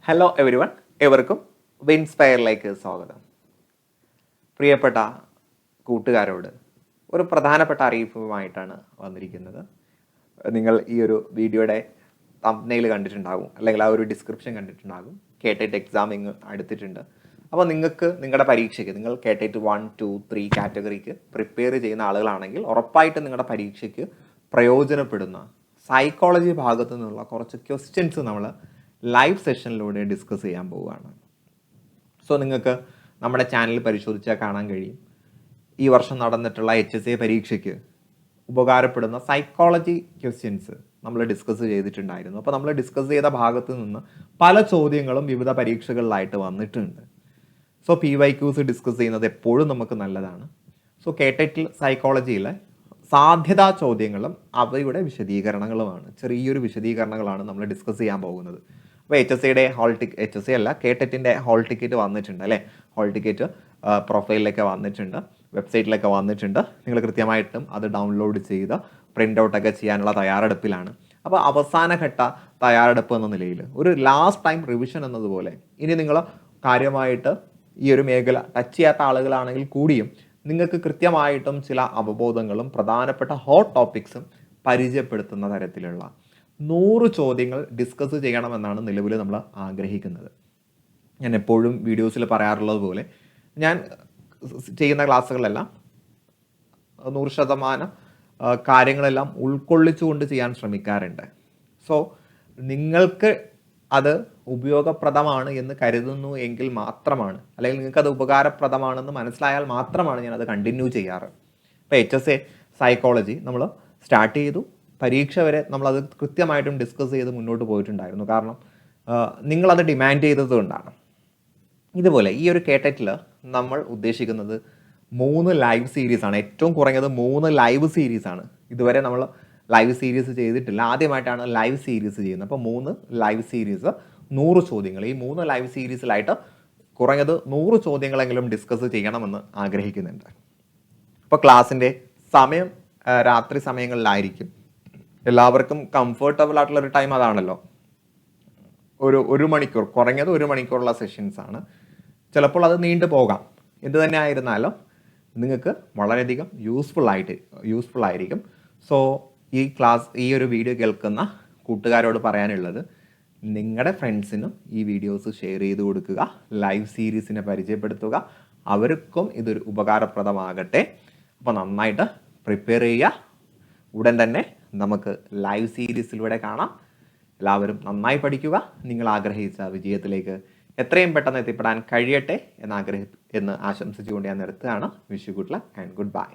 Hello everyone, ഏവർക്കും വിൻസ്പയറിലേക്ക് സ്വാഗതം. പ്രിയപ്പെട്ട കൂട്ടുകാരോട് ഒരു പ്രധാനപ്പെട്ട അറിയിപ്പുമായിട്ടാണ് വന്നിരിക്കുന്നത്. നിങ്ങൾ ഈ ഒരു വീഡിയോയുടെ തംബ്നെയിൽ കണ്ടിട്ടുണ്ടാകും, അല്ലെങ്കിൽ ആ ഒരു ഡിസ്ക്രിപ്ഷൻ കണ്ടിട്ടുണ്ടാകും. കേട്ടറ്റ് എക്സാമിങ് അടുത്തിട്ടുണ്ട്. അപ്പോൾ നിങ്ങൾക്ക് നിങ്ങളുടെ പരീക്ഷയ്ക്ക്, നിങ്ങൾ കേട്ടറ്റ് 1, 2, 3 കാറ്റഗറിക്ക് പ്രിപ്പയർ ചെയ്യുന്ന ആളുകളാണെങ്കിൽ ഉറപ്പായിട്ടും നിങ്ങളുടെ പരീക്ഷയ്ക്ക് പ്രയോജനപ്പെടുന്ന സൈക്കോളജി ഭാഗത്തു നിന്നുള്ള കുറച്ച് ക്വസ്റ്റ്യൻസ് നമ്മൾ ലൈവ് സെഷനിലൂടെ ഡിസ്കസ് ചെയ്യാൻ പോവുകയാണ്. സോ നിങ്ങൾക്ക് നമ്മുടെ ചാനൽ പരിശോധിച്ചാൽ കാണാൻ കഴിയും, ഈ വർഷം നടന്നിട്ടുള്ള HSA പരീക്ഷയ്ക്ക് ഉപകാരപ്പെടുന്ന സൈക്കോളജി ക്വസ്റ്റ്യൻസ് നമ്മൾ ഡിസ്കസ് ചെയ്തിട്ടുണ്ടായിരുന്നു. അപ്പോൾ നമ്മൾ ഡിസ്കസ് ചെയ്ത ഭാഗത്ത് നിന്ന് പല ചോദ്യങ്ങളും വിവിധ പരീക്ഷകളിലായിട്ട് വന്നിട്ടുണ്ട്. സോ PYQs ഡിസ്കസ് ചെയ്യുന്നത് എപ്പോഴും നമുക്ക് നല്ലതാണ്. സോ കേട്ടറ്റിൽ സൈക്കോളജിയിലെ സാധ്യതാ ചോദ്യങ്ങളും അവയുടെ വിശദീകരണങ്ങളുമാണ്, ചെറിയൊരു വിശദീകരണങ്ങളാണ് നമ്മൾ ഡിസ്കസ് ചെയ്യാൻ പോകുന്നത്. അപ്പോൾ HSAയുടെ HSA അല്ല, കേട്ടറ്റിൻ്റെ ഹോൾ ടിക്കറ്റ് വന്നിട്ടുണ്ട് അല്ലേ. ഹോൾ ടിക്കറ്റ് പ്രൊഫൈലിലൊക്കെ വന്നിട്ടുണ്ട്, വെബ്സൈറ്റിലൊക്കെ വന്നിട്ടുണ്ട്. നിങ്ങൾ കൃത്യമായിട്ടും അത് ഡൗൺലോഡ് ചെയ്ത് പ്രിൻ്റ് ഔട്ടൊക്കെ ചെയ്യാനുള്ള തയ്യാറെടുപ്പിലാണ്. അപ്പോൾ അവസാനഘട്ട തയ്യാറെടുപ്പ് എന്ന നിലയിൽ ഒരു ലാസ്റ്റ് ടൈം റിവിഷൻ എന്നതുപോലെ ഇനി നിങ്ങൾ കാര്യമായിട്ട് ഈ ഒരു മേഖല ടച്ച് ചെയ്യാത്ത ആളുകളാണെങ്കിൽ കൂടിയും നിങ്ങൾക്ക് കൃത്യമായിട്ടും ചില അവബോധങ്ങളും പ്രധാനപ്പെട്ട ഹോട്ട് ടോപ്പിക്സും പരിചയപ്പെടുത്തുന്ന തരത്തിലുള്ള 100 ചോദ്യങ്ങൾ ഡിസ്കസ് ചെയ്യണമെന്നാണ് നിലവിൽ നമ്മൾ ആഗ്രഹിക്കുന്നത്. ഞാൻ എപ്പോഴും വീഡിയോസിൽ പറയാറുള്ളത് പോലെ ഞാൻ ചെയ്യുന്ന ക്ലാസ്സുകളെല്ലാം 100% കാര്യങ്ങളെല്ലാം ഉൾക്കൊള്ളിച്ചുകൊണ്ട് ചെയ്യാൻ ശ്രമിക്കാറുണ്ട്. സോ നിങ്ങൾക്ക് അത് ഉപയോഗപ്രദമാണ് എന്ന് കരുതുന്നു എങ്കിൽ മാത്രമാണ്, അല്ലെങ്കിൽ നിങ്ങൾക്ക് അത് ഉപകാരപ്രദമാണെന്ന് മനസ്സിലായാൽ മാത്രമാണ് ഞാനത് കണ്ടിന്യൂ ചെയ്യാറ്. ഇപ്പോൾ HSA സൈക്കോളജി നമ്മൾ സ്റ്റാർട്ട് ചെയ്തു, പരീക്ഷ വരെ നമ്മളത് കൃത്യമായിട്ടും ഡിസ്കസ് ചെയ്ത് മുന്നോട്ട് പോയിട്ടുണ്ടായിരുന്നു. കാരണം നിങ്ങളത് ഡിമാൻഡ് ചെയ്തത് കൊണ്ടാണ്. ഇതുപോലെ ഈ ഒരു കേട്ടറ്റിൽ നമ്മൾ ഉദ്ദേശിക്കുന്നത് 3 ലൈവ് സീരീസാണ്. ഏറ്റവും കുറഞ്ഞത് 3 ലൈവ് സീരീസാണ്. ഇതുവരെ നമ്മൾ ലൈവ് സീരീസ് ചെയ്തിട്ടില്ല, ആദ്യമായിട്ടാണ് ലൈവ് സീരീസ് ചെയ്യുന്നത്. അപ്പോൾ 3 ലൈവ് സീരീസ്, 100 ചോദ്യങ്ങൾ. ഈ 3 ലൈവ് സീരീസിലായിട്ട് കുറഞ്ഞത് 100 ചോദ്യങ്ങളെങ്കിലും ഡിസ്കസ് ചെയ്യണമെന്ന് ആഗ്രഹിക്കുന്നുണ്ട്. അപ്പോൾ ക്ലാസ്സിൻ്റെ സമയം രാത്രി സമയങ്ങളിലായിരിക്കും. എല്ലാവർക്കും കംഫർട്ടബിൾ ആയിട്ടുള്ളൊരു ടൈം അതാണല്ലോ. ഒരു മണിക്കൂർ, കുറഞ്ഞത് 1 മണിക്കൂറുള്ള സെഷൻസാണ്. ചിലപ്പോൾ അത് നീണ്ടു പോകാം. എന്ത് തന്നെ ആയിരുന്നാലും നിങ്ങൾക്ക് വളരെയധികം യൂസ്ഫുൾ ആയിരിക്കും. സോ ഈ ഒരു വീഡിയോ കേൾക്കുന്ന കൂട്ടുകാരോട് പറയാനുള്ളത്, നിങ്ങളുടെ ഫ്രണ്ട്സിനും ഈ വീഡിയോസ് ഷെയർ ചെയ്ത് കൊടുക്കുക, ലൈവ് സീരീസിനെ പരിചയപ്പെടുത്തുക, അവർക്കും ഇതൊരു ഉപകാരപ്രദമാകട്ടെ. അപ്പോൾ നന്നായിട്ട് പ്രിപ്പയർ ചെയ്യുക. ഉടൻ തന്നെ നമുക്ക് ലൈവ് സീരീസിലൂടെ കാണാം. എല്ലാവരും നന്നായി പഠിക്കുക. നിങ്ങൾ ആഗ്രഹിച്ച വിജയത്തിലേക്ക് എത്രയും പെട്ടെന്ന് എത്തിപ്പെടാൻ കഴിയട്ടെ എന്ന് ആശംസിച്ചുകൊണ്ട് ഞാൻ നിർത്തുകയാണ്. Wish you good luck and good bye.